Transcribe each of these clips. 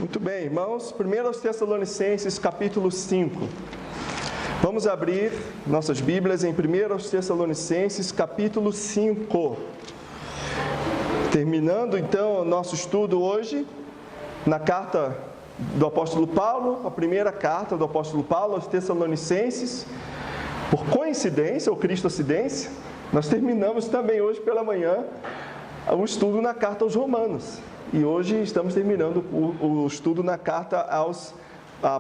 Muito bem, irmãos. 1 Tessalonicenses, capítulo 5. Vamos abrir nossas Bíblias em 1 Tessalonicenses, capítulo 5. Terminando, então, o nosso estudo hoje na carta do apóstolo Paulo, a primeira carta do apóstolo Paulo aos Tessalonicenses. Por coincidência ou cristocidência, nós terminamos também hoje pela manhã o estudo na carta aos Romanos. E hoje estamos terminando o estudo na carta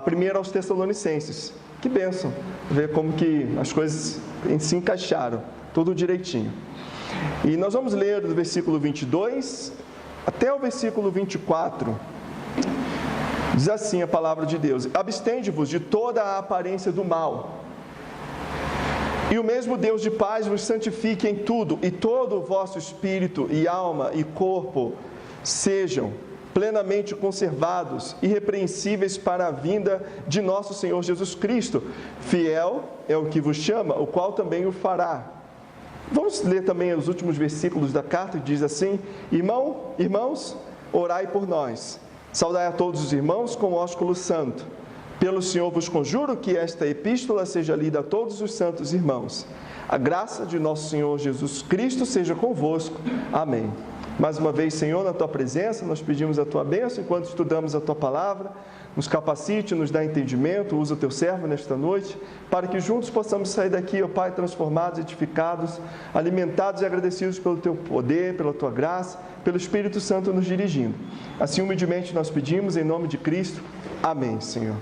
primeira aos Tessalonicenses. Que bênção ver como que as coisas se encaixaram, tudo direitinho. E nós vamos ler do versículo 22 até o versículo 24. Diz assim a palavra de Deus: abstende-vos de toda a aparência do mal, e o mesmo Deus de paz vos santifique em tudo, e todo o vosso espírito e alma e corpo sejam plenamente conservados, irrepreensíveis para a vinda de nosso Senhor Jesus Cristo. Fiel é o que vos chama, o qual também o fará. Vamos ler também os últimos versículos da carta, que diz assim: Irmãos, orai por nós. Saudai a todos os irmãos com ósculo santo. Pelo Senhor vos conjuro que esta epístola seja lida a todos os santos irmãos. A graça de nosso Senhor Jesus Cristo seja convosco. Amém. Mais uma vez, Senhor, na Tua presença, nós pedimos a Tua bênção enquanto estudamos a Tua palavra. Nos capacite, nos dá entendimento, usa o Teu servo nesta noite, para que juntos possamos sair daqui, ó Pai, transformados, edificados, alimentados e agradecidos pelo Teu poder, pela Tua graça, pelo Espírito Santo nos dirigindo. Assim, humildemente nós pedimos, em nome de Cristo. Amém, Senhor.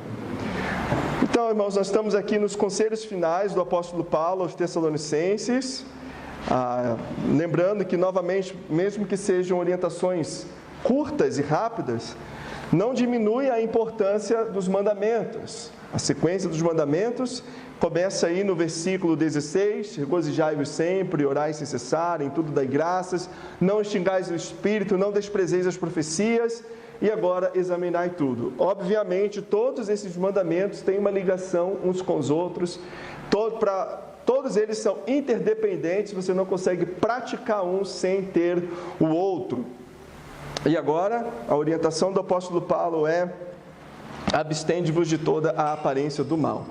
Então, irmãos, nós estamos aqui nos conselhos finais do apóstolo Paulo aos Tessalonicenses. Lembrando que, novamente, mesmo que sejam orientações curtas e rápidas, não diminui a importância dos mandamentos. A sequência dos mandamentos começa aí no versículo 16: regozijai-vos sempre, orai sem cessar, em tudo dai graças, não extingais o espírito, não desprezeis as profecias, e agora examinai tudo. Obviamente, todos esses mandamentos têm uma ligação uns com os outros, todos eles são interdependentes, você não consegue praticar um sem ter o outro. E agora, a orientação do apóstolo Paulo é: abstende-vos de toda a aparência do mal.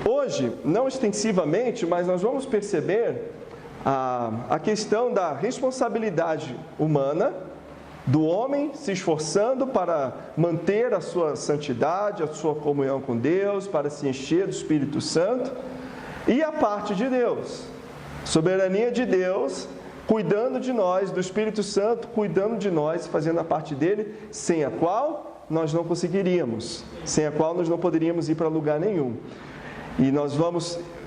Hoje, não extensivamente, mas nós vamos perceber a questão da responsabilidade humana, do homem se esforçando para manter a sua santidade, a sua comunhão com Deus, para se encher do Espírito Santo, e a parte de Deus, soberania de Deus, cuidando de nós, do Espírito Santo, cuidando de nós, fazendo a parte dele, sem a qual nós não conseguiríamos, sem a qual nós não poderíamos ir para lugar nenhum. E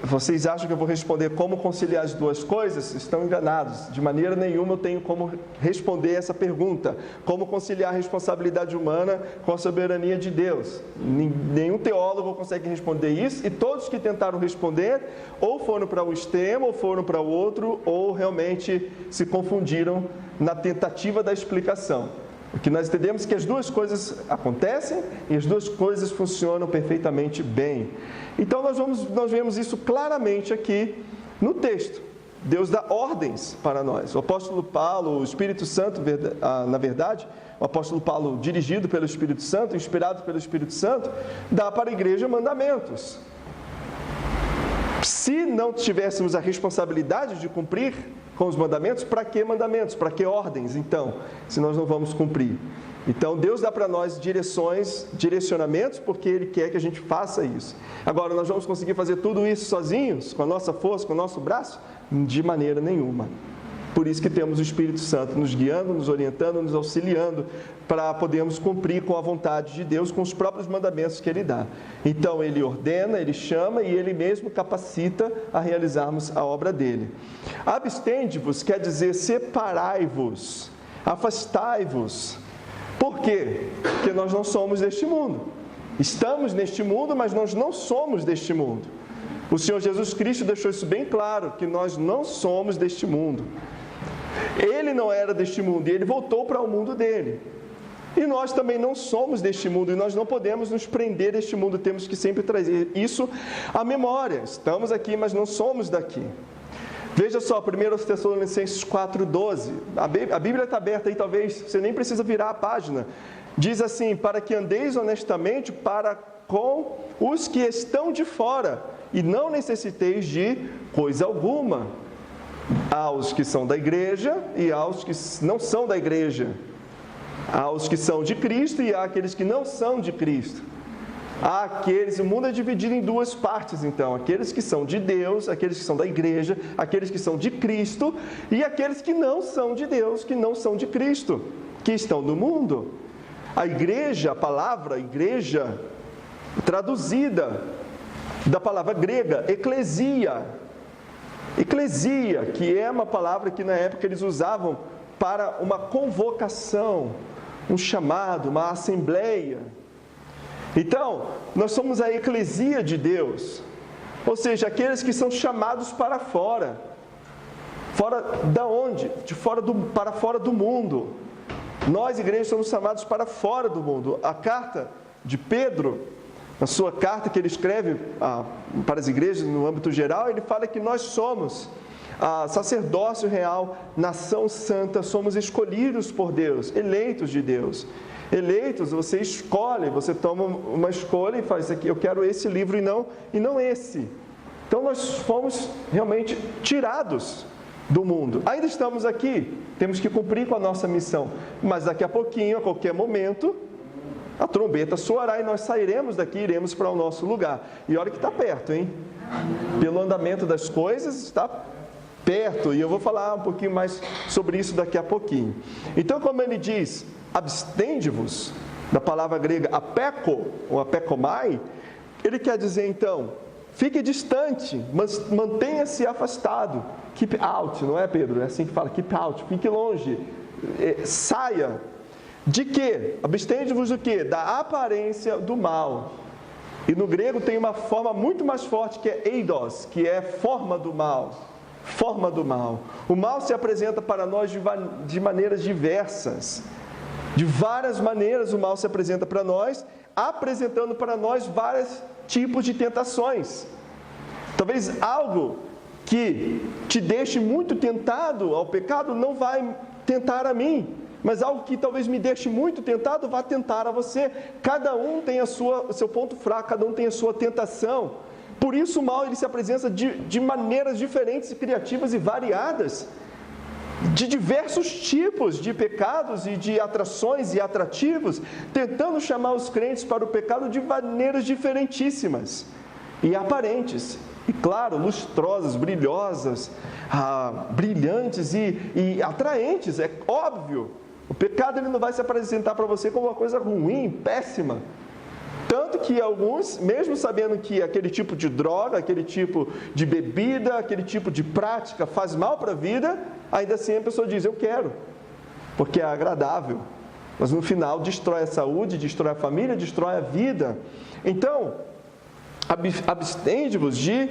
vocês acham que eu vou responder como conciliar as duas coisas? Estão enganados. De maneira nenhuma eu tenho como responder essa pergunta. Como conciliar a responsabilidade humana com a soberania de Deus? Nenhum teólogo consegue responder isso, e todos que tentaram responder ou foram para um extremo, ou foram para o outro, ou realmente se confundiram na tentativa da explicação. O que nós entendemos é que as duas coisas acontecem e as duas coisas funcionam perfeitamente bem. Então nós vemos isso claramente aqui no texto. Deus dá ordens para nós. O apóstolo Paulo, o Espírito Santo, na verdade, o apóstolo Paulo, dirigido pelo Espírito Santo, inspirado pelo Espírito Santo, dá para a igreja mandamentos. Se não tivéssemos a responsabilidade de cumprir com os mandamentos, para que mandamentos? Para que ordens, então, se nós não vamos cumprir? Então, Deus dá para nós direcionamentos, porque Ele quer que a gente faça isso. Agora, nós vamos conseguir fazer tudo isso sozinhos, com a nossa força, com o nosso braço? De maneira nenhuma. Por isso que temos o Espírito Santo nos guiando, nos orientando, nos auxiliando, para podermos cumprir com a vontade de Deus, com os próprios mandamentos que Ele dá. Então, Ele ordena, Ele chama e Ele mesmo capacita a realizarmos a obra dEle. Abstende-vos quer dizer separai-vos, afastai-vos. Por quê? Porque nós não somos deste mundo. Estamos neste mundo, mas nós não somos deste mundo. O Senhor Jesus Cristo deixou isso bem claro, que nós não somos deste mundo. Ele não era deste mundo e Ele voltou para o mundo dele. E nós também não somos deste mundo e nós não podemos nos prender deste mundo, temos que sempre trazer isso à memória. Estamos aqui, mas não somos daqui. Veja só, 1 Tessalonicenses 4,12. A Bíblia está aberta aí, talvez você nem precisa virar a página. diz assim: para que andeis honestamente para com os que estão de fora, e não necessiteis de coisa alguma. Aos que são da igreja e aos que não são da igreja. Aos que são de Cristo e àqueles que não são de Cristo. O mundo é dividido em duas partes, então: aqueles que são de Deus, aqueles que são da igreja, aqueles que são de Cristo, e aqueles que não são de Deus, que não são de Cristo, que estão no mundo. A igreja, a palavra igreja, traduzida da palavra grega, eclesia, que é uma palavra que na época eles usavam para uma convocação, um chamado, uma assembleia. Então, nós somos a eclesia de Deus, ou seja, aqueles que são chamados para fora. Fora da onde? Para fora do mundo. Nós, igreja, somos chamados para fora do mundo. A carta de Pedro, na sua carta que ele escreve para as igrejas no âmbito geral, ele fala que nós somos sacerdócio real, nação santa, somos escolhidos por Deus, eleitos de Deus. Eleitos, você escolhe, você toma uma escolha e faz: aqui, eu quero esse livro e não esse. Então nós fomos realmente tirados do mundo. Ainda estamos aqui, temos que cumprir com a nossa missão, mas daqui a pouquinho, a qualquer momento, a trombeta soará e nós sairemos daqui, iremos para o nosso lugar. E olha que está perto, hein? Pelo andamento das coisas, está perto, e eu vou falar um pouquinho mais sobre isso daqui a pouquinho. Então, como ele diz, abstende-vos, da palavra grega apeko, ou apekomai, ele quer dizer então, fique distante, mas mantenha-se afastado, keep out, não é, Pedro? É assim que fala, keep out, fique longe, saia. De quê? Abstende-vos do quê? Da aparência do mal. E no grego tem uma forma muito mais forte que é eidos, que é forma do mal. Forma do mal. O mal se apresenta para nós de maneiras diversas. De várias maneiras o mal se apresenta para nós, apresentando para nós vários tipos de tentações. Talvez algo que te deixe muito tentado ao pecado não vai tentar a mim, mas algo que talvez me deixe muito tentado vai tentar a você. Cada um tem o seu ponto fraco, cada um tem a sua tentação. Por isso o mal ele se apresenta de maneiras diferentes, criativas e variadas, de diversos tipos de pecados e de atrações e atrativos, tentando chamar os crentes para o pecado de maneiras diferentíssimas e aparentes, e claro, lustrosas, brilhosas, brilhantes e atraentes. É óbvio, o pecado ele não vai se apresentar para você como uma coisa ruim, péssima. Tanto que alguns, mesmo sabendo que aquele tipo de droga, aquele tipo de bebida, aquele tipo de prática faz mal para a vida, ainda assim a pessoa diz: eu quero, porque é agradável. Mas no final destrói a saúde, destrói a família, destrói a vida. Então, abstende-vos de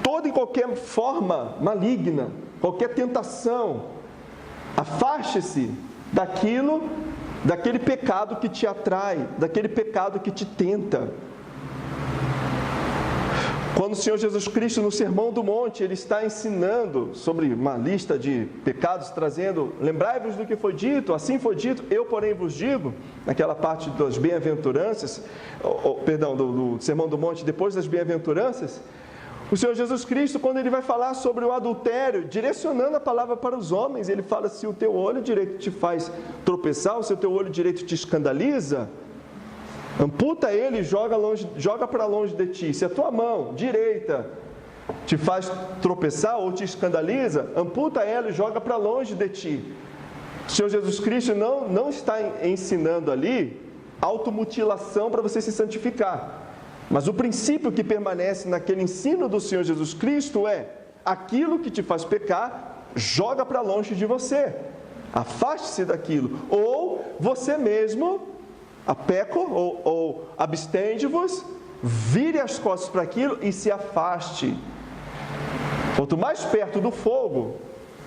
toda e qualquer forma maligna, qualquer tentação. Afaste-se daquele pecado que te atrai, daquele pecado que te tenta. Quando o Senhor Jesus Cristo, no Sermão do Monte, ele está ensinando sobre uma lista de pecados, trazendo: lembrai-vos do que foi dito, assim foi dito, eu porém vos digo, naquela parte das bem-aventuranças, do Sermão do Monte, depois das bem-aventuranças, o Senhor Jesus Cristo, quando ele vai falar sobre o adultério, direcionando a palavra para os homens, ele fala: se o teu olho direito te faz tropeçar, se o teu olho direito te escandaliza, amputa ele e joga para longe de ti. Se a tua mão direita te faz tropeçar ou te escandaliza, amputa ela e joga para longe de ti. O Senhor Jesus Cristo não está ensinando ali automutilação para você se santificar. Mas o princípio que permanece naquele ensino do Senhor Jesus Cristo é: aquilo que te faz pecar, joga para longe de você. Afaste-se daquilo. Ou você mesmo, apeco, ou abstende-vos, vire as costas para aquilo e se afaste. Quanto mais perto do fogo,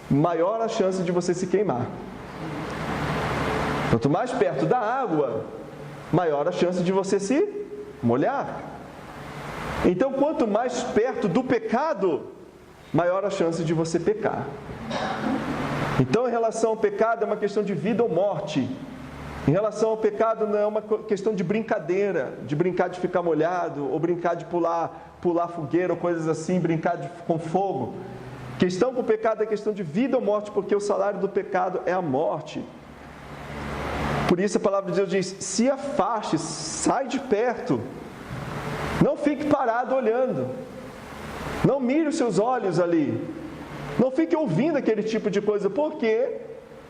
maior a chance de você se queimar. Quanto mais perto da água, maior a chance de você se molhar. Então, quanto mais perto do pecado, maior a chance de você pecar. Então, em relação ao pecado, é uma questão de vida ou morte. Em relação ao pecado, não é uma questão de brincadeira, de brincar de ficar molhado, ou brincar de pular fogueira, ou coisas assim, brincar com fogo. Questão com o pecado é questão de vida ou morte, porque o salário do pecado é a morte. Por isso a palavra de Deus diz: se afaste, sai de perto, não fique parado olhando, não mire os seus olhos ali, não fique ouvindo aquele tipo de coisa, porque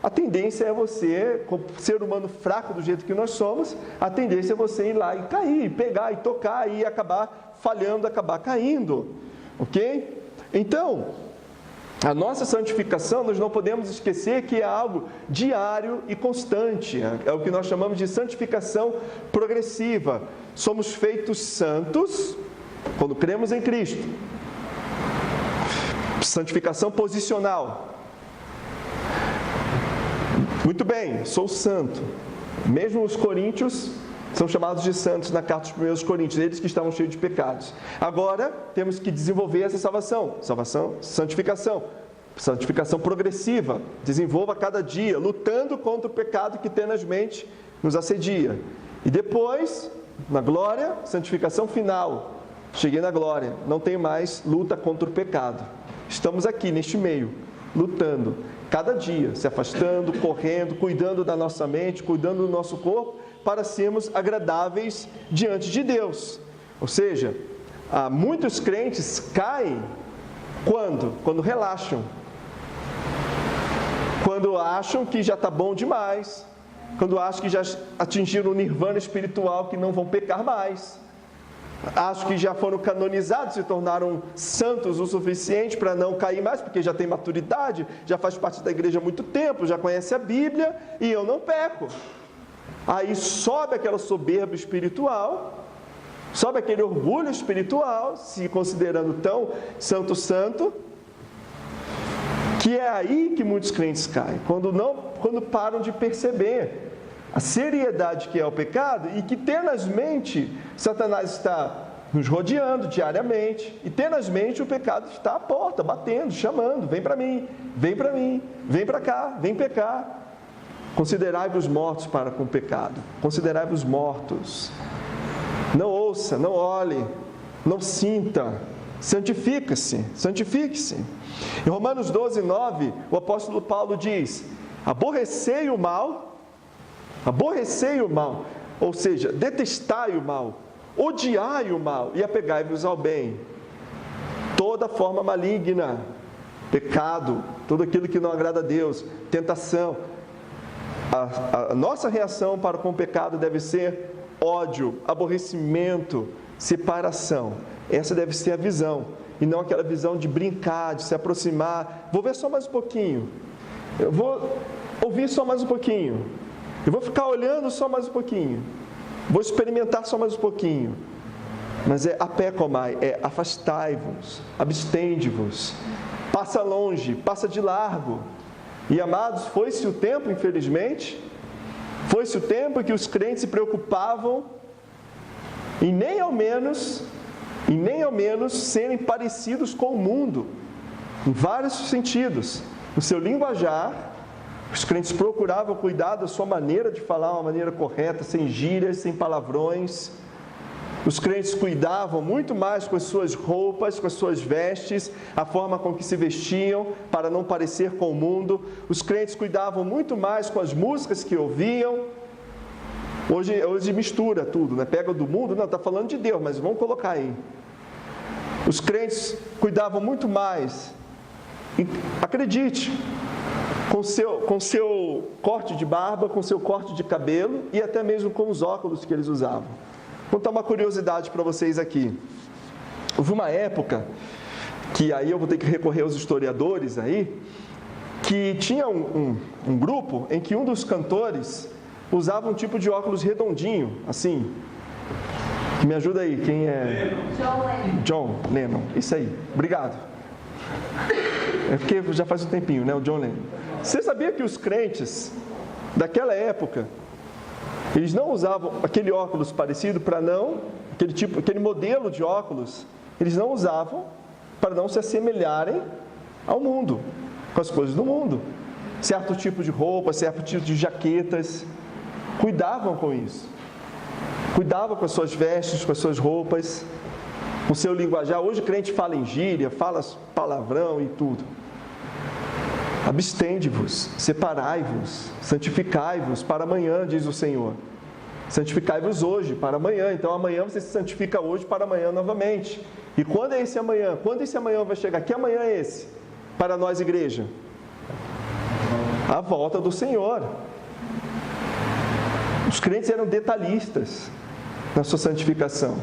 a tendência é você, como ser humano fraco do jeito que nós somos, a tendência é você ir lá e cair, pegar e tocar e acabar falhando, acabar caindo, ok? Então, a nossa santificação, nós não podemos esquecer que é algo diário e constante, é o que nós chamamos de santificação progressiva. Somos feitos santos quando cremos em Cristo. Santificação posicional. Muito bem, sou santo. Mesmo os coríntios são chamados de santos na carta dos primeiros coríntios, eles que estavam cheios de pecados. Agora, temos que desenvolver essa salvação, santificação progressiva. Desenvolva a cada dia, lutando contra o pecado que tenazmente nos assedia. E depois, na glória, santificação final. Cheguei na glória, não tem mais luta contra o pecado. Estamos aqui, neste meio, lutando, cada dia, se afastando, correndo, cuidando da nossa mente, cuidando do nosso corpo, para sermos agradáveis diante de Deus. Ou seja, muitos crentes caem quando relaxam, quando acham que já está bom demais, quando acham que já atingiram o nirvana espiritual, que não vão pecar mais, acham que já foram canonizados, se tornaram santos o suficiente para não cair mais, porque já tem maturidade, já faz parte da igreja há muito tempo, já conhece a Bíblia e eu não peco. Aí sobe aquela soberba espiritual, sobe aquele orgulho espiritual, se considerando tão santo, que é aí que muitos crentes caem, quando param de perceber a seriedade que é o pecado e que tenazmente Satanás está nos rodeando diariamente, e tenazmente o pecado está à porta, batendo, chamando: vem para mim, vem para cá, vem pecar. Considerai-vos mortos para com o pecado, considerai-vos mortos. Não ouça, não olhe, não sinta, santifique-se. Em Romanos 12, 9, o apóstolo Paulo diz: aborrecei o mal, ou seja, detestai o mal, odiai o mal e apegai-vos ao bem. Toda forma maligna, pecado, tudo aquilo que não agrada a Deus, tentação. A nossa reação para com o pecado deve ser ódio, aborrecimento, separação. Essa deve ser a visão, e não aquela visão de brincar, de se aproximar. Vou ver só mais um pouquinho, eu vou ouvir só mais um pouquinho, eu vou ficar olhando só mais um pouquinho, vou experimentar só mais um pouquinho. Mas é apecomai, é afastai-vos, abstende-vos, passa longe, passa de largo. E amados, foi-se o tempo, infelizmente, foi-se o tempo que os crentes se preocupavam em nem ao menos serem parecidos com o mundo, em vários sentidos. No seu linguajar, os crentes procuravam cuidar da sua maneira de falar, uma maneira correta, sem gírias, sem palavrões. Os crentes cuidavam muito mais com as suas roupas, com as suas vestes, a forma com que se vestiam, para não parecer com o mundo. Os crentes cuidavam muito mais com as músicas que ouviam. Hoje mistura tudo, né? Pega do mundo, não, está falando de Deus, mas vamos colocar aí. Os crentes cuidavam muito mais, acredite, com seu corte de barba, com seu corte de cabelo e até mesmo com os óculos que eles usavam. Vou contar uma curiosidade para vocês aqui. Houve uma época, que aí eu vou ter que recorrer aos historiadores aí, que tinha um grupo em que um dos cantores usava um tipo de óculos redondinho, assim. Me ajuda aí, quem é? John Lennon, isso aí, obrigado. É porque já faz um tempinho, né, o John Lennon. Você sabia que os crentes daquela época, eles não usavam aquele óculos parecido aquele modelo de óculos, eles não usavam para não se assemelharem ao mundo, com as coisas do mundo. Certo tipo de roupa, certo tipo de jaquetas. cuidavam com isso. Cuidavam com as suas vestes, com as suas roupas, com o seu linguajar. Hoje o crente fala em gíria, fala palavrão e tudo. Abstende-vos, separai-vos, santificai-vos para amanhã, diz o Senhor. Santificai-vos hoje para amanhã. Então amanhã você se santifica hoje para amanhã novamente. E quando é esse amanhã? Quando esse amanhã vai chegar? Que amanhã é esse? Para nós, igreja? A volta do Senhor. Os crentes eram detalhistas na sua santificação.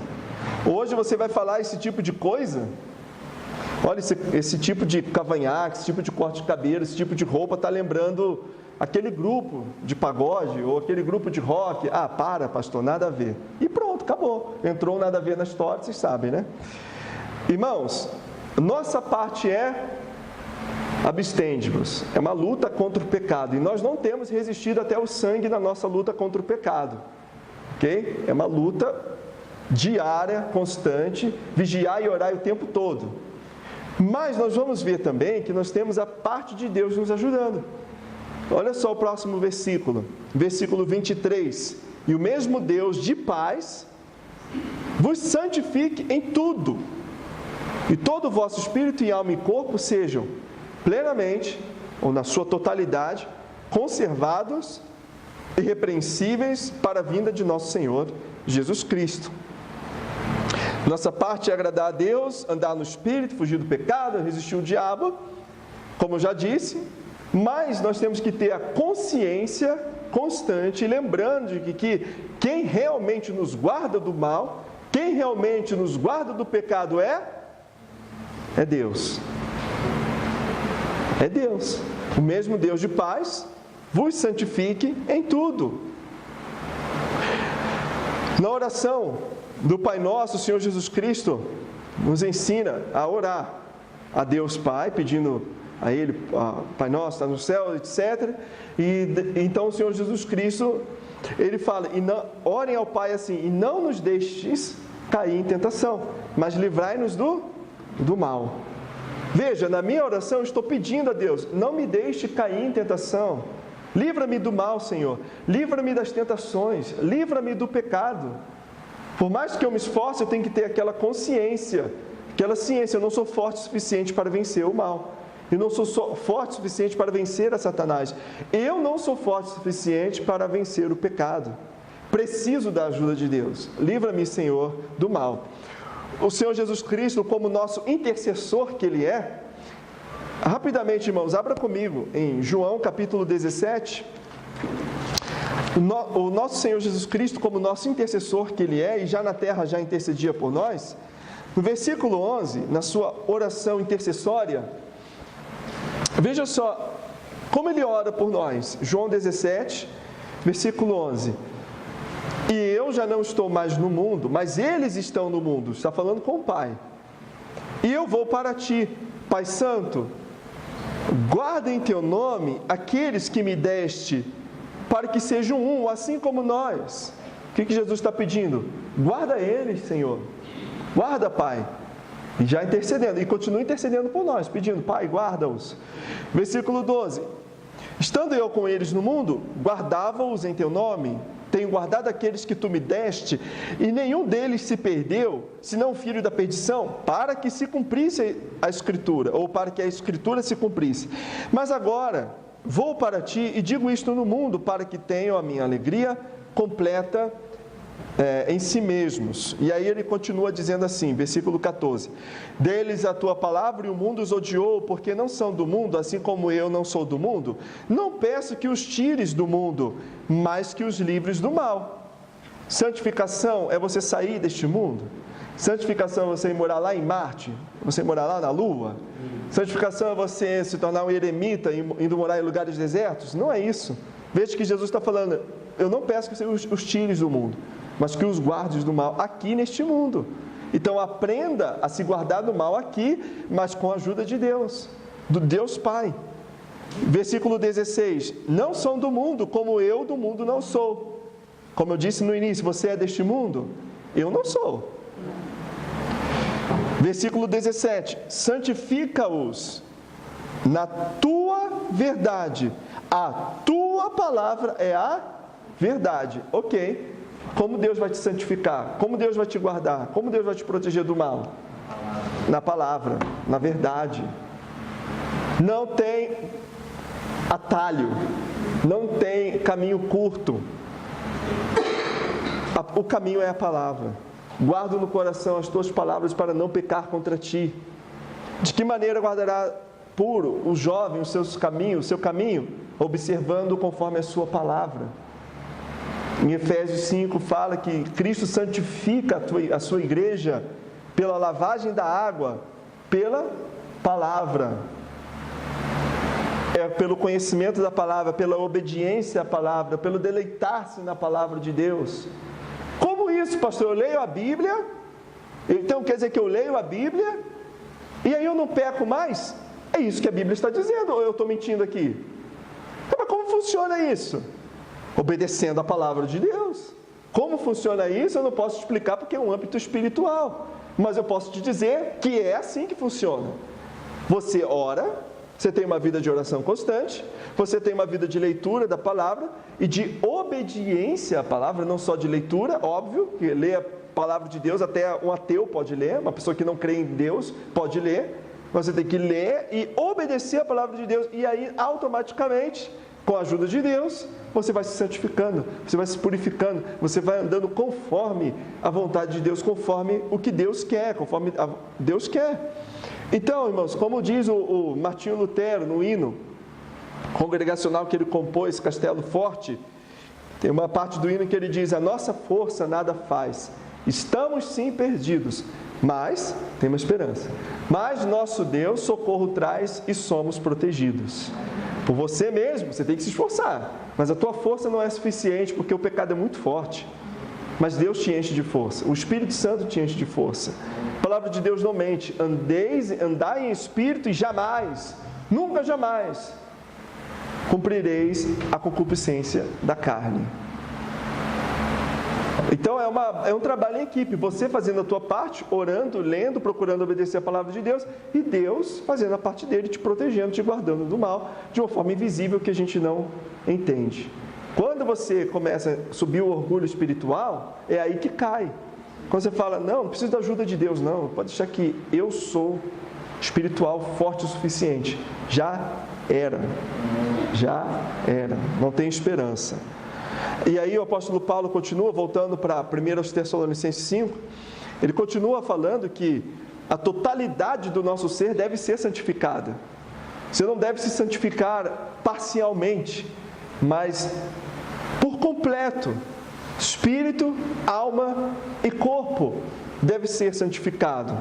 Hoje você vai falar esse tipo de coisa? Olha, esse tipo de cavanhaque, esse tipo de corte de cabelo, esse tipo de roupa está lembrando aquele grupo de pagode ou aquele grupo de rock. Ah, para, pastor, nada a ver. E pronto, acabou. Entrou nada a ver na história, vocês sabem, né? Irmãos, nossa parte é abstende-vos. É uma luta contra o pecado. E nós não temos resistido até o sangue na nossa luta contra o pecado. Ok? É uma luta diária, constante, vigiar e orar o tempo todo. Mas nós vamos ver também que nós temos a parte de Deus nos ajudando. Olha só o próximo versículo, versículo 23. E o mesmo Deus de paz vos santifique em tudo, e todo o vosso espírito e alma e corpo sejam plenamente, ou na sua totalidade, conservados e irrepreensíveis para a vinda de nosso Senhor Jesus Cristo. Nossa parte é agradar a Deus, andar no Espírito, fugir do pecado, resistir ao diabo, como eu já disse, mas nós temos que ter a consciência constante, lembrando de que quem realmente nos guarda do mal, quem realmente nos guarda do pecado é Deus. É Deus. O mesmo Deus de paz vos santifique em tudo. Na oração do Pai Nosso, o Senhor Jesus Cristo nos ensina a orar a Deus Pai, pedindo a Ele, Pai Nosso, está no céu, etc. E então o Senhor Jesus Cristo, Ele fala, orem ao Pai assim, e não nos deixes cair em tentação, mas livrai-nos do mal. Veja, na minha oração eu estou pedindo a Deus, não me deixe cair em tentação. Livra-me do mal, Senhor. Livra-me das tentações. Livra-me do pecado. Por mais que eu me esforce, eu tenho que ter aquela consciência, aquela ciência. Eu não sou forte o suficiente para vencer o mal. Eu não sou forte o suficiente para vencer a Satanás. Eu não sou forte o suficiente para vencer o pecado. Preciso da ajuda de Deus. Livra-me, Senhor, do mal. O Senhor Jesus Cristo, como nosso intercessor que Ele é, rapidamente, irmãos, abra comigo em João capítulo 17. O nosso Senhor Jesus Cristo, como nosso intercessor que Ele é, e já na terra já intercedia por nós, no versículo 11, na sua oração intercessória, veja só como Ele ora por nós. João 17, versículo 11. E eu já não estou mais no mundo, mas eles estão no mundo. Está falando com o Pai. E eu vou para ti, Pai Santo. Guarda em teu nome aqueles que me deste, para que sejam um, assim como nós. O que Jesus está pedindo? Guarda eles, Senhor. Guarda, Pai. E já intercedendo. E continua intercedendo por nós, pedindo, Pai, guarda-os. Versículo 12. Estando eu com eles no mundo, guardava-os em teu nome. Tenho guardado aqueles que tu me deste, e nenhum deles se perdeu, senão o filho da perdição, para que se cumprisse a Escritura, ou para que a Escritura se cumprisse. Mas agora vou para ti e digo isto no mundo, para que tenham a minha alegria completa em si mesmos. E aí ele continua dizendo assim, versículo 14: deles a tua palavra e o mundo os odiou, porque não são do mundo, assim como eu não sou do mundo. Não peço que os tires do mundo, mas que os livres do mal. Santificação é você sair deste mundo. Santificação é você morar lá em Marte, você morar lá na Lua. Santificação é você se tornar um eremita, indo morar em lugares desertos. Não é isso. Veja que Jesus está falando, eu não peço que você os tires do mundo, mas que os guardes do mal aqui neste mundo. Então aprenda a se guardar do mal aqui, mas com a ajuda de Deus, do Deus Pai. Versículo 16: não são do mundo, como eu do mundo não sou. Como eu disse no início, você é deste mundo? Eu não sou. Versículo 17: santifica-os na tua verdade. A tua palavra é a verdade. Ok. Como Deus vai te santificar? Como Deus vai te guardar? Como Deus vai te proteger do mal? Na palavra, na verdade. Não tem atalho, não tem caminho curto. O caminho é a palavra. Guarda no coração as tuas palavras para não pecar contra ti. De que maneira guardará puro o jovem o seu caminho? Observando conforme a sua palavra. Em Efésios 5 fala que Cristo santifica a sua igreja pela lavagem da água, pela palavra. É pelo conhecimento da palavra, pela obediência à palavra, pelo deleitar-se na palavra de Deus. Como isso, pastor? Eu leio a Bíblia, então quer dizer que eu leio a Bíblia e aí eu não peco mais? É isso que a Bíblia está dizendo, ou eu estou mentindo aqui? Mas como funciona isso? Obedecendo a palavra de Deus. Como funciona isso? Eu não posso explicar porque é um âmbito espiritual, mas eu posso te dizer que é assim que funciona. Você ora, você tem uma vida de oração constante, você tem uma vida de leitura da palavra e de obediência à palavra, não só de leitura, óbvio, que lê a palavra de Deus, até um ateu pode ler, uma pessoa que não crê em Deus pode ler, você tem que ler e obedecer a palavra de Deus, e aí automaticamente, com a ajuda de Deus, você vai se santificando, você vai se purificando, você vai andando conforme a vontade de Deus, conforme o que Deus quer, conforme Deus quer. Então, irmãos, como diz o Martinho Lutero no hino congregacional que ele compôs, Castelo Forte, tem uma parte do hino que ele diz: a nossa força nada faz, estamos sim perdidos, mas tem uma esperança. Mas nosso Deus socorro traz e somos protegidos. Por você mesmo, você tem que se esforçar, mas a tua força não é suficiente porque o pecado é muito forte. Mas Deus te enche de força, o Espírito Santo te enche de força. A palavra de Deus não mente. Andai em espírito e jamais, nunca jamais, cumprireis a concupiscência da carne. Então é um trabalho em equipe, você fazendo a tua parte, orando, lendo, procurando obedecer a palavra de Deus, e Deus fazendo a parte dele, te protegendo, te guardando do mal, de uma forma invisível que a gente não entende. Quando você começa a subir o orgulho espiritual, é aí que cai. Quando você fala, não preciso da ajuda de Deus, não, pode deixar que eu sou espiritual forte o suficiente. Já era, não tem esperança. E aí o apóstolo Paulo continua, voltando para 1 Tessalonicenses 5, ele continua falando que a totalidade do nosso ser deve ser santificada. Você não deve se santificar parcialmente, mas por completo. Espírito, alma e corpo deve ser santificado.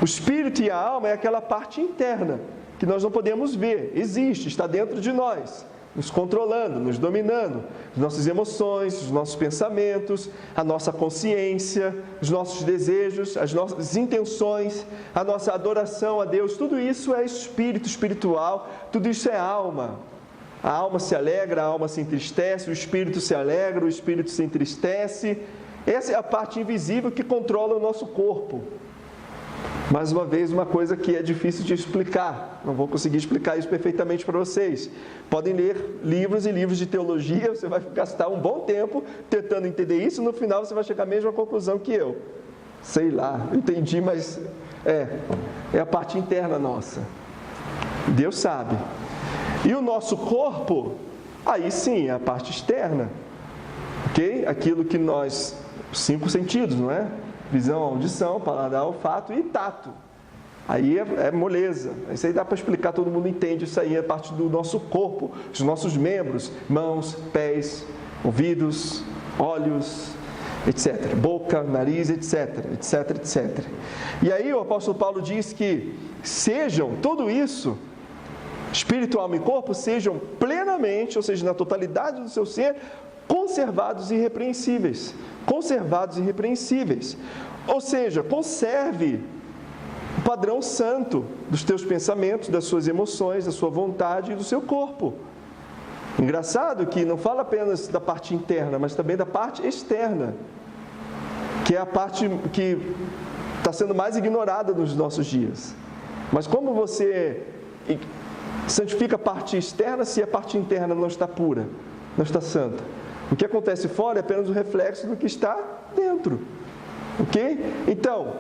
O espírito e a alma é aquela parte interna que nós não podemos ver, existe, está dentro de nós, nos controlando, nos dominando, as nossas emoções, os nossos pensamentos, a nossa consciência, os nossos desejos, as nossas intenções, a nossa adoração a Deus, tudo isso é espírito espiritual, tudo isso é alma. A alma se alegra, a alma se entristece, o espírito se alegra, o espírito se entristece. Essa é a parte invisível que controla o nosso corpo. Mais uma vez, uma coisa que é difícil de explicar. Não vou conseguir explicar isso perfeitamente para vocês. Podem ler livros e livros de teologia, você vai gastar um bom tempo tentando entender isso, no final você vai chegar à mesma conclusão que eu. Sei lá, entendi, mas é a parte interna nossa. Deus sabe. E o nosso corpo, aí sim, é a parte externa. Ok? Aquilo que nós, 5 sentidos, não é? Visão, audição, paladar, olfato e tato. Aí é moleza. Isso aí dá para explicar, todo mundo entende. Isso aí é parte do nosso corpo, dos nossos membros, mãos, pés, ouvidos, olhos, etc. Boca, nariz, etc, etc, etc. E aí o apóstolo Paulo diz que sejam tudo isso, espírito, alma e corpo, sejam plenamente, ou seja, na totalidade do seu ser, conservados e irrepreensíveis. Conservados e irrepreensíveis. Ou seja, conserve o padrão santo dos teus pensamentos, das suas emoções, da sua vontade e do seu corpo. Engraçado que não fala apenas da parte interna, mas também da parte externa, que é a parte que está sendo mais ignorada nos nossos dias. Mas como você santifica a parte externa se a parte interna não está pura, não está santa? O que acontece fora é apenas um reflexo do que está dentro. Ok? Então,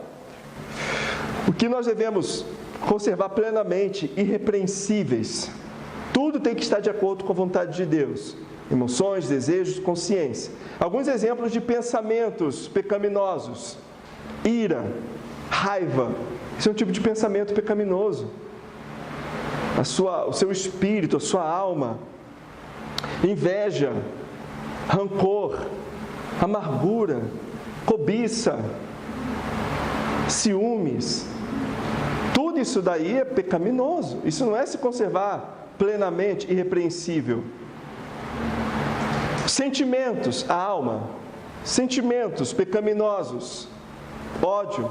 o que nós devemos conservar plenamente, irrepreensíveis, tudo tem que estar de acordo com a vontade de Deus. Emoções, desejos, consciência. Alguns exemplos de pensamentos pecaminosos: ira, raiva. Isso é um tipo de pensamento pecaminoso. O seu espírito, a sua alma. Inveja, rancor, amargura, cobiça, ciúmes. Tudo isso daí é pecaminoso. Isso não é se conservar plenamente irrepreensível. Sentimentos, a alma. Sentimentos pecaminosos. Ódio.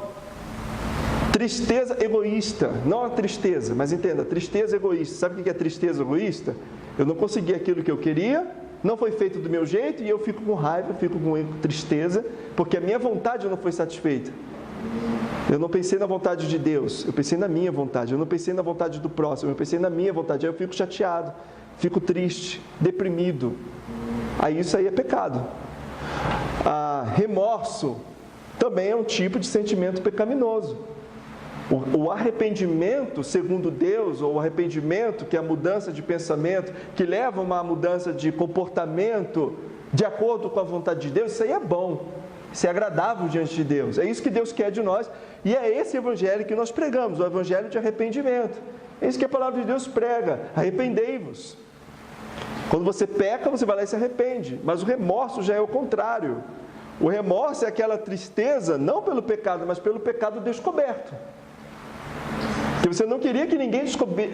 Tristeza egoísta. Não a tristeza, mas entenda, tristeza egoísta. Sabe o que é tristeza egoísta? Eu não consegui aquilo que eu queria, não foi feito do meu jeito e eu fico com raiva, fico com tristeza, porque a minha vontade não foi satisfeita. Eu não pensei na vontade de Deus, eu pensei na minha vontade, eu não pensei na vontade do próximo, eu pensei na minha vontade, aí eu fico chateado, fico triste, deprimido. Aí isso aí é pecado. Remorso também é um tipo de sentimento pecaminoso. O arrependimento, segundo Deus, ou o arrependimento, que é a mudança de pensamento, que leva a uma mudança de comportamento de acordo com a vontade de Deus, isso aí é bom, isso é agradável diante de Deus. É isso que Deus quer de nós e é esse evangelho que nós pregamos, o evangelho de arrependimento. É isso que a palavra de Deus prega: arrependei-vos. Quando você peca, você vai lá e se arrepende, mas o remorso já é o contrário. O remorso é aquela tristeza, não pelo pecado, mas pelo pecado descoberto. Que você não queria que ninguém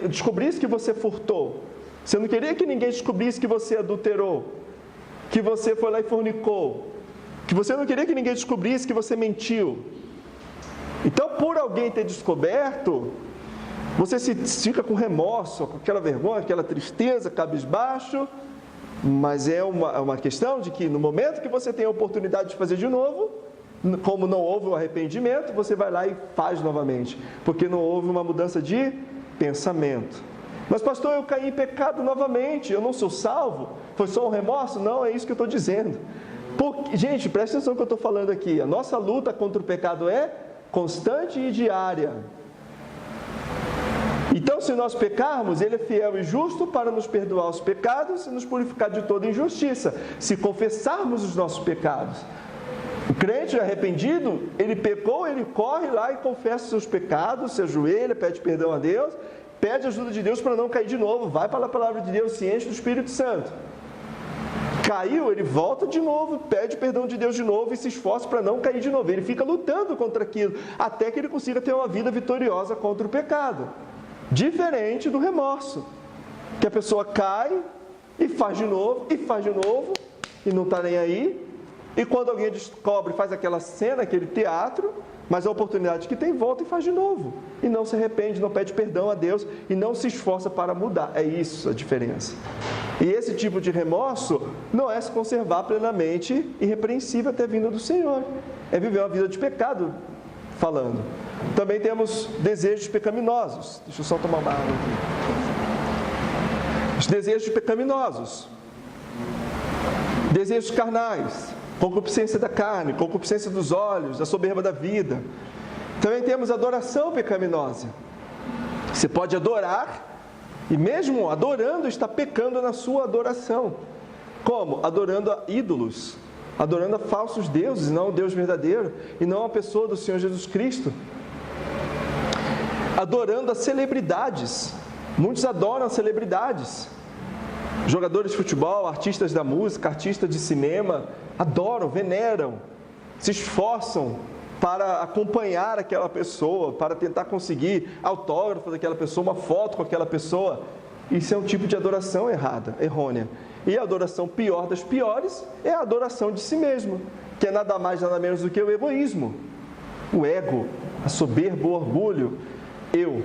descobrisse que você furtou. Você não queria que ninguém descobrisse que você adulterou, que você foi lá e fornicou, que você não queria que ninguém descobrisse que você mentiu. Então, por alguém ter descoberto, você fica com remorso, com aquela vergonha, aquela tristeza, cabisbaixo. Mas é uma questão de que no momento que você tem a oportunidade de fazer de novo, como não houve o arrependimento, você vai lá e faz novamente, porque não houve uma mudança de pensamento. Mas pastor, eu caí em pecado novamente, eu não sou salvo? Foi só um remorso? Não, é isso que eu estou dizendo. Gente, presta atenção no que eu estou falando aqui. A nossa luta contra o pecado é constante e diária. Então, se nós pecarmos, Ele é fiel e justo para nos perdoar os pecados e nos purificar de toda injustiça, se confessarmos os nossos pecados. O crente arrependido, ele pecou, ele corre lá e confessa os seus pecados, se ajoelha, pede perdão a Deus, pede ajuda de Deus para não cair de novo, vai para a palavra de Deus, se enche do Espírito Santo. Caiu, ele volta de novo, pede perdão de Deus de novo e se esforça para não cair de novo. Ele fica lutando contra aquilo, até que ele consiga ter uma vida vitoriosa contra o pecado. Diferente do remorso, que a pessoa cai e faz de novo, e não está nem aí. E quando alguém descobre, faz aquela cena, aquele teatro, mas a oportunidade que tem, volta e faz de novo. E não se arrepende, não pede perdão a Deus e não se esforça para mudar. É isso a diferença. E esse tipo de remorso não é se conservar plenamente irrepreensível até a vinda do Senhor. É viver uma vida de pecado, falando. Também temos desejos pecaminosos. Deixa eu só tomar uma água aqui. Os desejos pecaminosos. Desejos carnais. Concupiscência da carne, concupiscência dos olhos, a soberba da vida. Também temos adoração pecaminosa. Você pode adorar e mesmo adorando está pecando na sua adoração. Como? Adorando a ídolos, adorando a falsos deuses, não o Deus verdadeiro e não a pessoa do Senhor Jesus Cristo. Adorando a celebridades. Muitos adoram celebridades. Jogadores de futebol, artistas da música, artistas de cinema, adoram, veneram, se esforçam para acompanhar aquela pessoa, para tentar conseguir autógrafo daquela pessoa, uma foto com aquela pessoa. Isso é um tipo de adoração errada, errônea. E a adoração pior das piores é a adoração de si mesmo, que é nada mais, nada menos do que o egoísmo, o ego, a soberba, o orgulho, eu.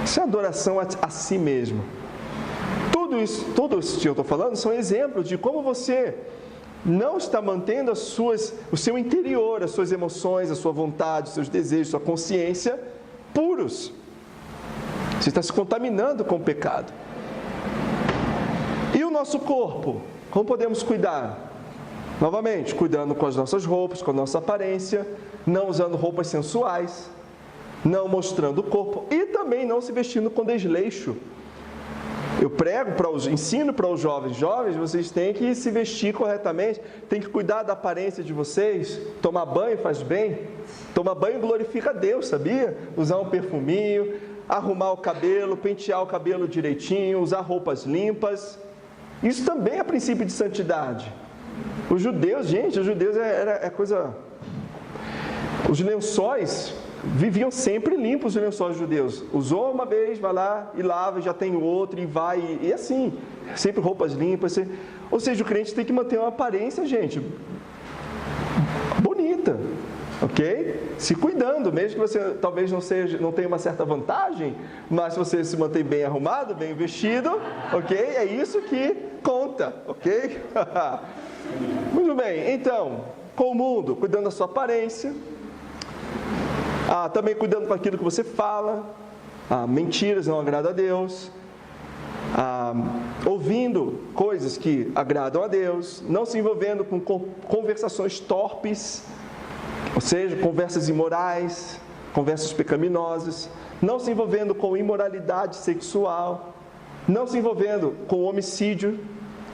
Isso é adoração a si mesmo. Tudo isso que eu estou falando são exemplos de como você não está mantendo o seu interior, as suas emoções, a sua vontade, os seus desejos, sua consciência puros. Você está se contaminando com o pecado. E o nosso corpo? Como podemos cuidar? Novamente, cuidando com as nossas roupas, com a nossa aparência, não usando roupas sensuais, não mostrando o corpo e também não se vestindo com desleixo. Eu ensino para os jovens, vocês têm que se vestir corretamente, têm que cuidar da aparência de vocês, tomar banho faz bem, tomar banho glorifica a Deus, sabia? Usar um perfuminho, arrumar o cabelo, pentear o cabelo direitinho, usar roupas limpas, isso também é princípio de santidade. Os judeus é coisa... Os lençóis viviam sempre limpos, os lençóis judeus. Usou uma vez, vai lá e lava, já tem outro e vai, e assim, sempre roupas limpas. Ou seja, o crente tem que manter uma aparência, gente, bonita, ok? Se cuidando, mesmo que você talvez não tenha uma certa vantagem, mas se você se mantém bem arrumado, bem vestido, ok? É isso que conta, ok? Muito bem, então, com o mundo, cuidando da sua aparência, também cuidando com aquilo que você fala, mentiras não agradam a Deus, ouvindo coisas que agradam a Deus, não se envolvendo com conversações torpes, ou seja, conversas imorais, conversas pecaminosas, não se envolvendo com imoralidade sexual, não se envolvendo com homicídio,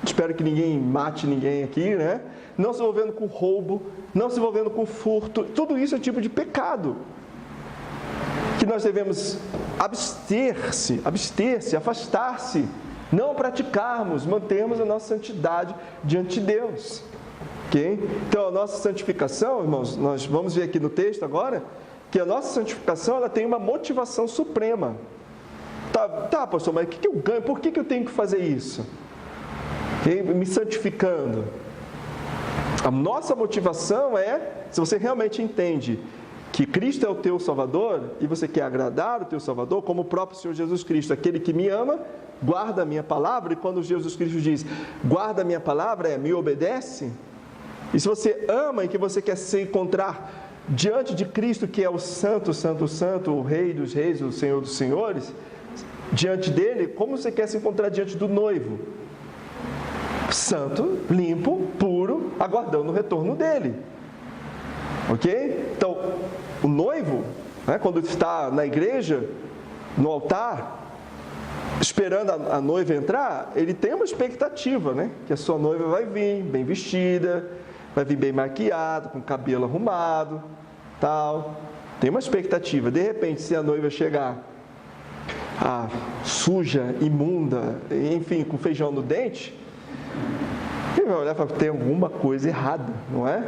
espero que ninguém mate ninguém aqui, né? Não se envolvendo com roubo, não se envolvendo com furto, tudo isso é tipo de pecado, que nós devemos abster-se, afastar-se, não praticarmos, mantermos a nossa santidade diante de Deus, ok? Então a nossa santificação, irmãos, nós vamos ver aqui no texto agora, que a nossa santificação ela tem uma motivação suprema. Tá, pastor, mas o que eu ganho? Por que eu tenho que fazer isso? Me santificando. A nossa motivação é, se você realmente entende que Cristo é o teu Salvador e você quer agradar o teu Salvador, como o próprio Senhor Jesus Cristo, aquele que me ama, guarda a minha palavra, e quando Jesus Cristo diz, guarda a minha palavra, me obedece, e se você ama e que você quer se encontrar diante de Cristo, que é o Santo, Santo, Santo, o Rei dos Reis, o Senhor dos Senhores, diante dele, como você quer se encontrar diante do noivo? Santo, limpo, puro, aguardando o retorno dele. Ok? Então, o noivo, quando está na igreja, no altar, esperando a noiva entrar, ele tem uma expectativa, que a sua noiva vai vir bem vestida, vai vir bem maquiada, com o cabelo arrumado, tal. Tem uma expectativa. De repente, se a noiva chegar suja, imunda, enfim, com feijão no dente, ele vai olhar e falar, tem alguma coisa errada, não é?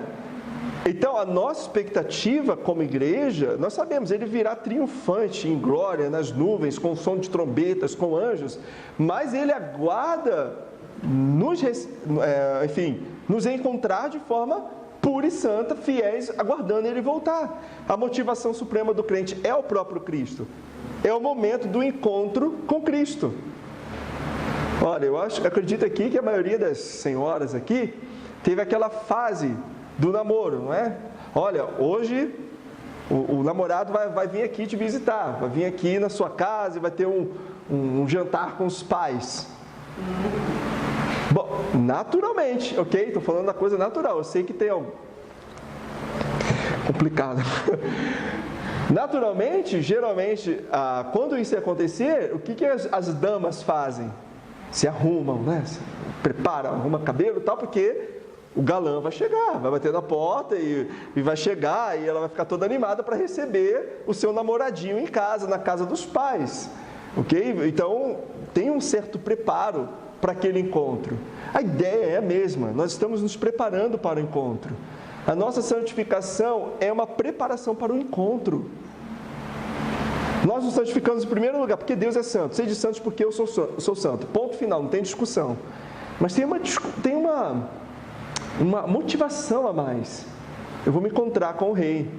Então, a nossa expectativa como igreja, nós sabemos, ele virá triunfante em glória, nas nuvens, com som de trombetas, com anjos, mas ele aguarda nos encontrar de forma pura e santa, fiéis, aguardando ele voltar. A motivação suprema do crente é o próprio Cristo, é o momento do encontro com Cristo. Olha, eu acredito aqui que a maioria das senhoras aqui teve aquela fase do namoro, não é? Olha, hoje o namorado vai vir aqui te visitar, vai vir aqui na sua casa e vai ter um jantar com os pais. Bom, naturalmente, ok? Estou falando da coisa natural, eu sei que tem algo complicado. Naturalmente, geralmente, quando isso acontecer, o que as damas fazem? Se arrumam, né? Se preparam, arrumam cabelo e tal, porque o galã vai chegar, vai bater na porta e vai chegar e ela vai ficar toda animada para receber o seu namoradinho em casa, na casa dos pais, ok? Então, tem um certo preparo para aquele encontro. A ideia é a mesma, nós estamos nos preparando para o encontro. A nossa santificação é uma preparação para o encontro. Nós nos santificamos em primeiro lugar porque Deus é santo. Sede santos porque eu sou santo. Ponto final, não tem discussão. Mas tem uma motivação a mais. Eu vou me encontrar com o Rei.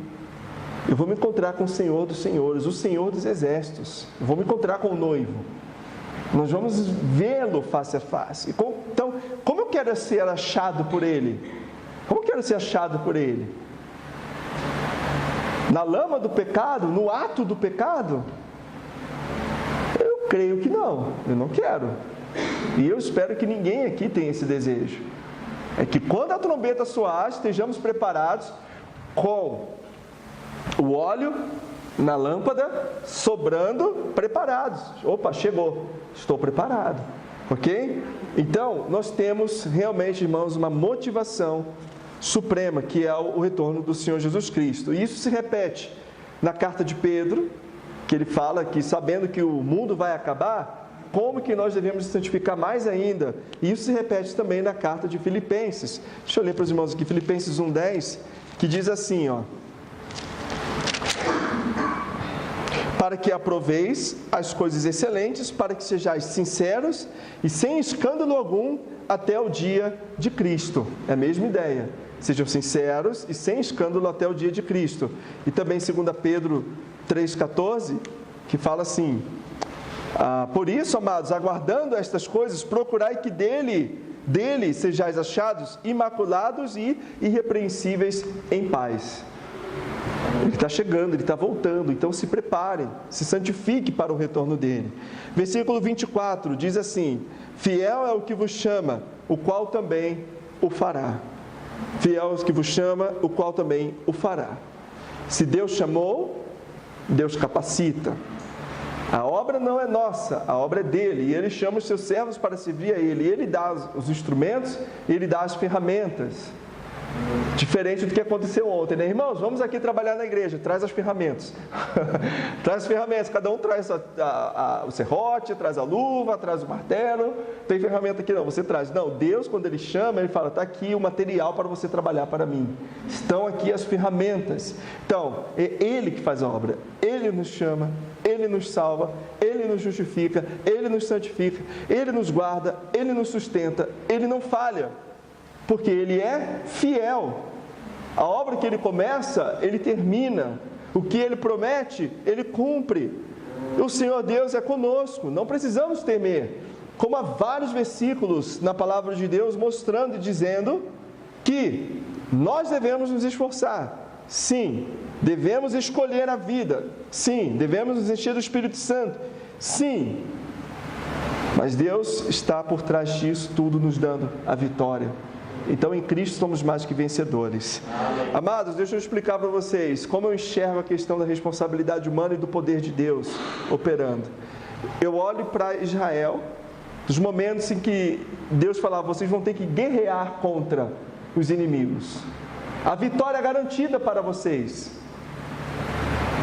Eu vou me encontrar com o Senhor dos Senhores, o Senhor dos Exércitos. Eu vou me encontrar com o noivo. Nós vamos vê-lo face a face. Então, como eu quero ser achado por Ele? Como eu quero ser achado por Ele? Na lama do pecado? No ato do pecado? Eu creio que não. Eu não quero. e eu espero que ninguém aqui tenha esse desejo, é que quando a trombeta soar, estejamos preparados com o óleo na lâmpada, sobrando, preparados. Opa, chegou, estou preparado, ok? Então, nós temos realmente, irmãos, uma motivação suprema, que é o retorno do Senhor Jesus Cristo. E isso se repete na carta de Pedro, que ele fala que, sabendo que o mundo vai acabar, como que nós devemos santificar mais ainda? E isso se repete também na carta de Filipenses. Deixa eu ler para os irmãos aqui, Filipenses 1:10, que diz assim, ó: para que aproveis as coisas excelentes, para que sejais sinceros e sem escândalo algum até o dia de Cristo. É a mesma ideia. Sejam sinceros e sem escândalo até o dia de Cristo. E também 2 Pedro 3,14, que fala assim: por isso, amados, aguardando estas coisas, procurai que dele sejais achados imaculados e irrepreensíveis em paz. Ele está chegando, ele está voltando, então se preparem, se santifique para o retorno dele. Versículo 24 diz assim: fiel é o que vos chama, o qual também o fará. Fiel é o que vos chama, o qual também o fará. Se Deus chamou, Deus capacita. A obra não é nossa, a obra é dele, e ele chama os seus servos para servir a ele. Ele dá os instrumentos, ele dá as ferramentas. Diferente do que aconteceu ontem, né? Irmãos, vamos aqui trabalhar na igreja, traz as ferramentas. Traz as ferramentas, cada um traz o serrote, traz a luva, traz o martelo. Tem ferramenta aqui não, você traz. Não, Deus, quando Ele chama, Ele fala: está aqui o material para você trabalhar para mim. Estão aqui as ferramentas. Então, é Ele que faz a obra. Ele nos chama, Ele nos salva, Ele nos justifica, Ele nos santifica, Ele nos guarda, Ele nos sustenta, Ele não falha. Porque Ele é fiel. A obra que Ele começa, Ele termina. O que Ele promete, Ele cumpre. O Senhor Deus é conosco, não precisamos temer. Como há vários versículos na palavra de Deus mostrando e dizendo que nós devemos nos esforçar. Sim, devemos escolher a vida. Sim, devemos nos encher do Espírito Santo. Sim, mas Deus está por trás disso tudo, nos dando a vitória. Então, em Cristo somos mais que vencedores. Amados, deixa eu explicar para vocês como eu enxergo a questão da responsabilidade humana e do poder de Deus operando. Eu olho para Israel, os momentos em que Deus falava: vocês vão ter que guerrear contra os inimigos. A vitória é garantida para vocês.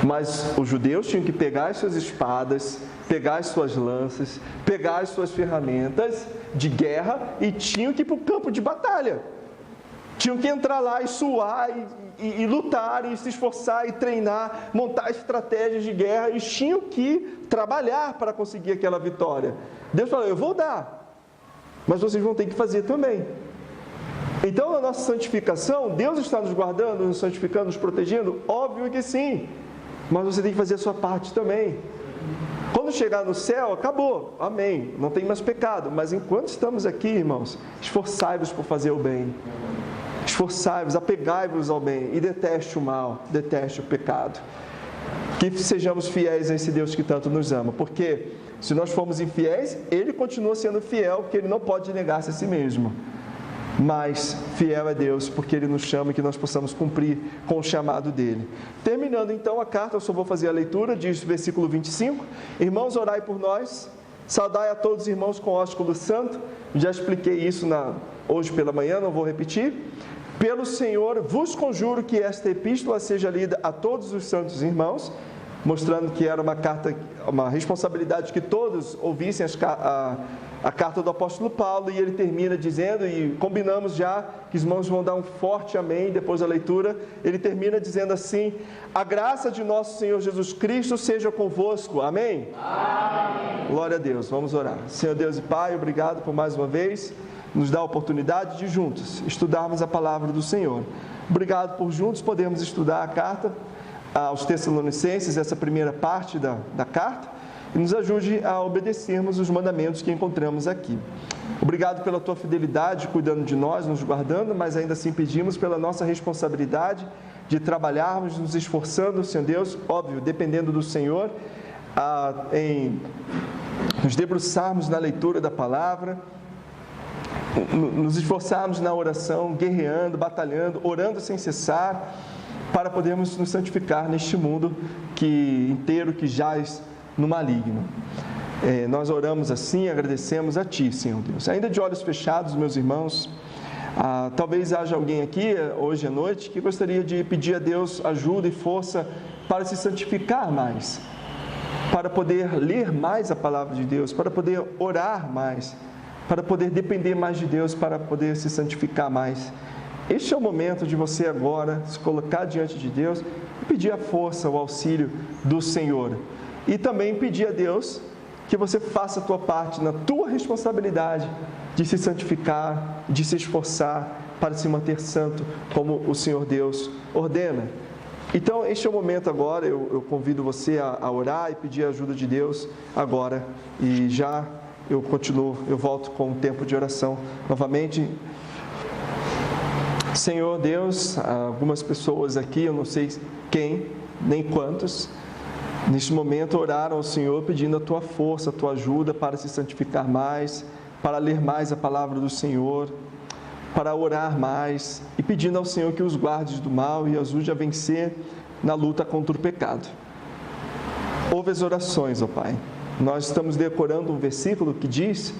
Mas os judeus tinham que pegar as suas espadas, pegar as suas lanças, pegar as suas ferramentas de guerra e tinham que ir para o campo de batalha. Tinham que entrar lá e suar e lutar e se esforçar e treinar, montar estratégias de guerra e tinham que trabalhar para conseguir aquela vitória. Deus falou: eu vou dar, mas vocês vão ter que fazer também. Então, na nossa santificação, Deus está nos guardando, nos santificando, nos protegendo? Óbvio que sim, mas você tem que fazer a sua parte também. Quando chegar no céu, acabou, amém, não tem mais pecado. Mas enquanto estamos aqui, irmãos, esforçai-vos por fazer o bem. Esforçai-vos, apegai-vos ao bem e deteste o mal, deteste o pecado. Que sejamos fiéis a esse Deus que tanto nos ama, porque se nós formos infiéis, Ele continua sendo fiel, porque Ele não pode negar-se a si mesmo. Mas fiel é Deus, porque Ele nos chama e que nós possamos cumprir com o chamado dEle. Terminando então a carta, eu só vou fazer a leitura, diz o versículo 25: irmãos, orai por nós, saudai a todos os irmãos com ósculo santo. Já expliquei isso hoje pela manhã, não vou repetir. Pelo Senhor vos conjuro que esta epístola seja lida a todos os santos irmãos, mostrando que era uma carta, uma responsabilidade que todos ouvissem a carta do apóstolo Paulo, e ele termina dizendo, e combinamos já que os irmãos vão dar um forte amém depois da leitura. Ele termina dizendo assim: a graça de nosso Senhor Jesus Cristo seja convosco, amém? Amém. Glória a Deus, vamos orar. Senhor Deus e Pai, obrigado por mais uma vez nos dar a oportunidade de juntos estudarmos a palavra do Senhor. Obrigado por juntos podermos estudar a carta aos Tessalonicenses, essa primeira parte da carta, e nos ajude a obedecermos os mandamentos que encontramos aqui. Obrigado pela tua fidelidade, cuidando de nós, nos guardando, mas ainda assim pedimos pela nossa responsabilidade de trabalharmos, nos esforçando, Senhor Deus, óbvio, dependendo do Senhor, em nos debruçarmos na leitura da palavra, nos esforçarmos na oração, guerreando, batalhando, orando sem cessar, para podermos nos santificar neste mundo inteiro que jaz no maligno. Nós oramos assim e agradecemos a Ti, Senhor Deus. Ainda de olhos fechados, meus irmãos, talvez haja alguém aqui hoje à noite que gostaria de pedir a Deus ajuda e força para se santificar mais, para poder ler mais a palavra de Deus, para poder orar mais, para poder depender mais de Deus, para poder se santificar mais. Este é o momento de você agora se colocar diante de Deus e pedir a força, o auxílio do Senhor. E também pedir a Deus que você faça a tua parte na tua responsabilidade de se santificar, de se esforçar para se manter santo, como o Senhor Deus ordena. Então, este é o momento agora, eu convido você a orar e pedir a ajuda de Deus agora. E já eu volto com o tempo de oração novamente. Senhor Deus, algumas pessoas aqui, eu não sei quem, nem quantos, neste momento oraram ao Senhor pedindo a Tua força, a Tua ajuda para se santificar mais, para ler mais a palavra do Senhor, para orar mais e pedindo ao Senhor que os guarde do mal e ajude a vencer na luta contra o pecado. Ouve as orações, ó Pai. Nós estamos decorando um versículo que diz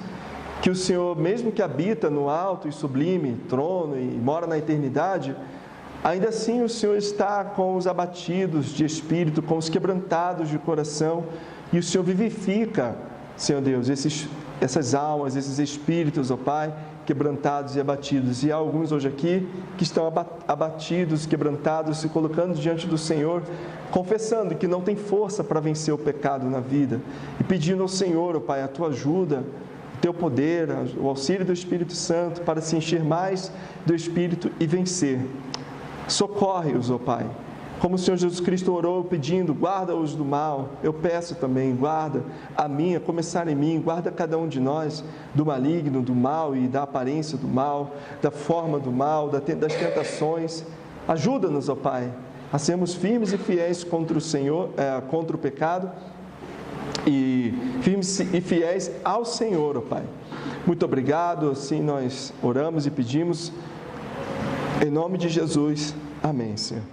que o Senhor, mesmo que habita no alto e sublime trono e mora na eternidade, ainda assim o Senhor está com os abatidos de espírito, com os quebrantados de coração, e o Senhor vivifica, Senhor Deus, essas almas, esses espíritos, ó Pai, quebrantados e abatidos. E há alguns hoje aqui que estão abatidos, quebrantados, se colocando diante do Senhor, confessando que não tem força para vencer o pecado na vida, e pedindo ao Senhor, ó Pai, a Tua ajuda, o Teu poder, o auxílio do Espírito Santo, para se encher mais do Espírito e vencer. Socorre-os, ó Pai. Como o Senhor Jesus Cristo orou pedindo, guarda-os do mal, eu peço também, guarda a mim, a começar em mim, guarda cada um de nós do maligno, do mal e da aparência do mal, da forma do mal, das tentações. Ajuda-nos, ó Pai, a sermos firmes e fiéis contra o Senhor, contra o pecado, e firmes e fiéis ao Senhor, ó Pai. Muito obrigado, assim nós oramos e pedimos, em nome de Jesus. Amém, Senhor.